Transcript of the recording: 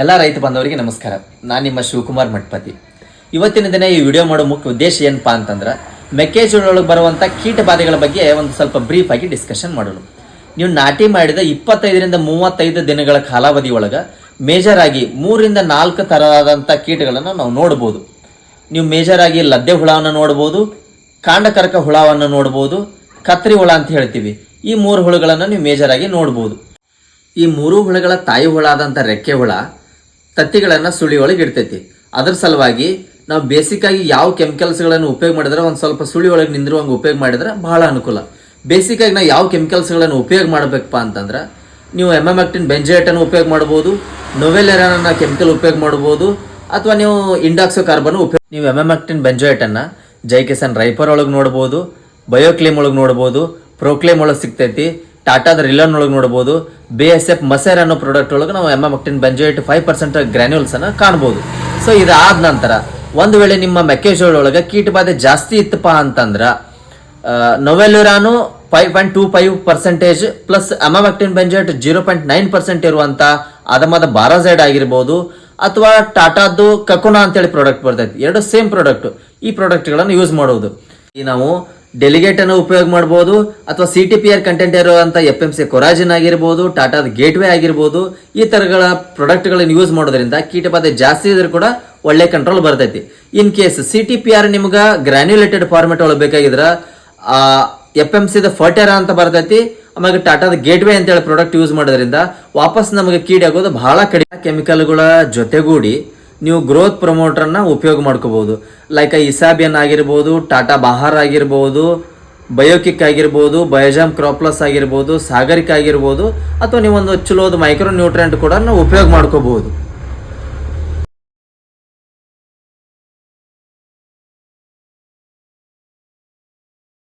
ಎಲ್ಲ ರೈತ ಬಾಂಧವರಿಗೆ ನಮಸ್ಕಾರ. ನಾನು ನಿಮ್ಮ ಶಿವಕುಮಾರ್ ಮಠಪತಿ. ಇವತ್ತಿನ ದಿನ ಈ ವಿಡಿಯೋ ಮಾಡೋ ಮುಖ್ಯ ಉದ್ದೇಶ ಏನಪ್ಪಾ ಅಂತಂದ್ರೆ, ಮೆಕ್ಕೆಜೋಳೊಳಗೆ ಬರುವಂಥ ಕೀಟ ಬಾಧೆಗಳ ಬಗ್ಗೆ ಒಂದು ಸ್ವಲ್ಪ ಬ್ರೀಫ್ ಆಗಿ ಡಿಸ್ಕಷನ್ ಮಾಡೋಣ. ನೀವು ನಾಟಿ ಮಾಡಿದ 25ರಿಂದ 35 ದಿನಗಳ ಕಾಲಾವಧಿ ಒಳಗೆ ಮೇಜರ್ ಆಗಿ 3ರಿಂದ 4 ಥರವಾದಂಥ ಕೀಟಗಳನ್ನು ನಾವು ನೋಡ್ಬೋದು. ನೀವು ಮೇಜರ್ ಆಗಿ ಲದ್ದೆ ಹುಳವನ್ನು ನೋಡ್ಬೋದು, ಕಾಂಡಕರ್ಕ ಹುಳವನ್ನು ನೋಡ್ಬೋದು, ಕತ್ರಿ ಹುಳ ಅಂತ ಹೇಳ್ತೀವಿ. ಈ 3 ಹುಳುಗಳನ್ನು ನೀವು ಮೇಜರ್ ಆಗಿ ನೋಡ್ಬೋದು. ಈ 3 ಹುಳುಗಳ ತಾಯಿ ಹುಳ ಆದಂಥ ರೆಕ್ಕೆ ಹುಳ ತತ್ತಿಗಳನ್ನು ಸುಳಿ ಒಳಗೆ ಇಡ್ತೈತಿ. ಅದ್ರ ಸಲುವಾಗಿ ನಾವು ಬೇಸಿಕ್ಕಾಗಿ ಯಾವ ಕೆಮಿಕಲ್ಸ್ಗಳನ್ನು ಉಪಯೋಗ ಮಾಡಿದ್ರೆ ಒಂದು ಸ್ವಲ್ಪ ಸುಳಿ ಒಳಗೆ ನಿಂದಿರುವಂಗೆ ಉಪಯೋಗ ಮಾಡಿದ್ರೆ ಬಹಳ ಅನುಕೂಲ. ಬೇಸಿಕ್ಕಾಗಿ ನಾವು ಯಾವ ಕೆಮಿಕಲ್ಸ್ಗಳನ್ನು ಉಪಯೋಗ ಮಾಡಬೇಕಪ್ಪ ಅಂತಂದ್ರೆ, ನೀವು ಎಮೆಮೆಕ್ಟಿನ್ ಬೆಂಜೇಟನ್ನು ಉಪಯೋಗ ಮಾಡ್ಬೋದು, ನೊವೆಲೆರಾನ್ ಕೆಮಿಕಲ್ ಉಪಯೋಗ ಮಾಡ್ಬೋದು, ಅಥವಾ ನೀವು ಇಂಡಾಕ್ಸೋ ಕಾರ್ಬನ್ ಉಪಯೋಗ. ನೀವು ಎಮೆಮೆಕ್ಟಿನ್ ಬೆಂಜೋಯೇಟನ್ನು ಜೈಕೆಸನ್ ರೈಪರ್ ಒಳಗೆ ನೋಡ್ಬೋದು, ಬಯೋಕ್ಲೇಮ್ ಒಳಗೆ ನೋಡ್ಬೋದು, ಪ್ರೋಕ್ಲೇಮ್ ಒಳಗೆ ಸಿಗ್ತೈತಿ, ಟಾಟಾದ ರಿಲನ್ ಒಳಗೆ ನೋಡ್ಬೋದು, BASF ಮಸೇರ್ ಅನ್ನೋ ಪ್ರಾಡಕ್ಟ್ ಒಳಗೆ ನಾವು ಎಮೆಮೆಕ್ಟಿನ್ ಬೆಂಜೋಯೇಟ್ 5% ಗ್ರ್ಯಾನ್ಯೂಲ್ಸನ್ನು ಕಾಣ್ಬೋದು. ಸೊ ಇದಾದ ನಂತರ ಒಂದು ವೇಳೆ ನಿಮ್ಮ ಮೆಕ್ಕೆಜೋಳ ಒಳಗೆ ಕೀಟಬಾಧೆ ಜಾಸ್ತಿ ಇತ್ತಪ್ಪ ಅಂತಂದ್ರೆ, ನೊವೆಲ್ಯುರಾನು 5.25% ಪ್ಲಸ್ ಎಮೆಮೆಕ್ಟಿನ್ ಬೆಂಜೋಯೇಟ್ 0.9% ಇರುವಂಥ ಅದಮಾದ ಬಾರಾಝೈಡ್ ಆಗಿರ್ಬೋದು, ಅಥವಾ ಟಾಟಾದ್ದು ಕಕೋನಾ ಅಂತೇಳಿ ಪ್ರಾಡಕ್ಟ್ ಬರ್ತೈತಿ. ಎರಡು ಸೇಮ್ ಪ್ರಾಡಕ್ಟ್. ಈ ಪ್ರಾಡಕ್ಟ್ಗಳನ್ನು ಯೂಸ್ ಮಾಡೋದು. ಈ ನಾವು ಡೆಲಿಗೇಟ್ ಅನ್ನು ಉಪಯೋಗ ಮಾಡ್ಬೋದು, ಅಥವಾ CTPR ಕಂಟೆಂಟ್ ಇರುವಂಥ FMC ಕೊರಾಜಿನ್ ಆಗಿರ್ಬೋದು, ಟಾಟಾದ ಗೇಟ್ವೇ ಆಗಿರ್ಬೋದು. ಈ ಥರಗಳ ಪ್ರಾಡಕ್ಟ್ಗಳನ್ನು ಯೂಸ್ ಮಾಡೋದ್ರಿಂದ ಕೀಟಬಾಧೆ ಜಾಸ್ತಿ ಇದ್ರೂ ಕೂಡ ಒಳ್ಳೆ ಕಂಟ್ರೋಲ್ ಬರ್ತೈತಿ. ಇನ್ ಕೇಸ್ CTPR ನಿಮ್ಗೆ ಗ್ರ್ಯಾನ್ಯುಲೇಟೆಡ್ ಫಾರ್ಮೆಟ್ ಒಳಗೆ ಬೇಕಾಗಿದ್ರೆ FMCದ ಫರ್ಟೆರಾ ಅಂತ ಬರ್ತೈತಿ, ಆಮೇಲೆ ಟಾಟಾದ ಗೇಟ್ವೇ ಅಂತೇಳಿ ಪ್ರಾಡಕ್ಟ್ ಯೂಸ್ ಮಾಡೋದ್ರಿಂದ ವಾಪಸ್ ನಮಗೆ ಕೀಡಾಗೋದು ಬಹಳ ಕಡಿಮೆ. ಕೆಮಿಕಲ್ಗಳ ಜೊತೆಗೂಡಿ ನೀವು ಗ್ರೋತ್ ಪ್ರಮೋಟರ್ನ ಉಪಯೋಗ ಮಾಡ್ಕೋಬಹುದು. ಲೈಕ್ ಇಸಾಬಿಯನ್ ಆಗಿರ್ಬೋದು, ಟಾಟಾ ಬಹಾರ್ ಆಗಿರ್ಬೋದು, ಬಯೋಕಿಕ್ ಆಗಿರ್ಬೋದು, ಬಯೋಜಾಮ್ ಕ್ರಾಪ್ಲಸ್ ಆಗಿರ್ಬೋದು, ಸಾಗರಿಕ ಆಗಿರ್ಬೋದು, ಅಥವಾ ನೀವೊಂದು ಚಲೋದು ಮೈಕ್ರೋ ನ್ಯೂಟ್ರೆಂಟ್ ಕೂಡ ನಾವು ಉಪಯೋಗ ಮಾಡ್ಕೋಬಹುದು.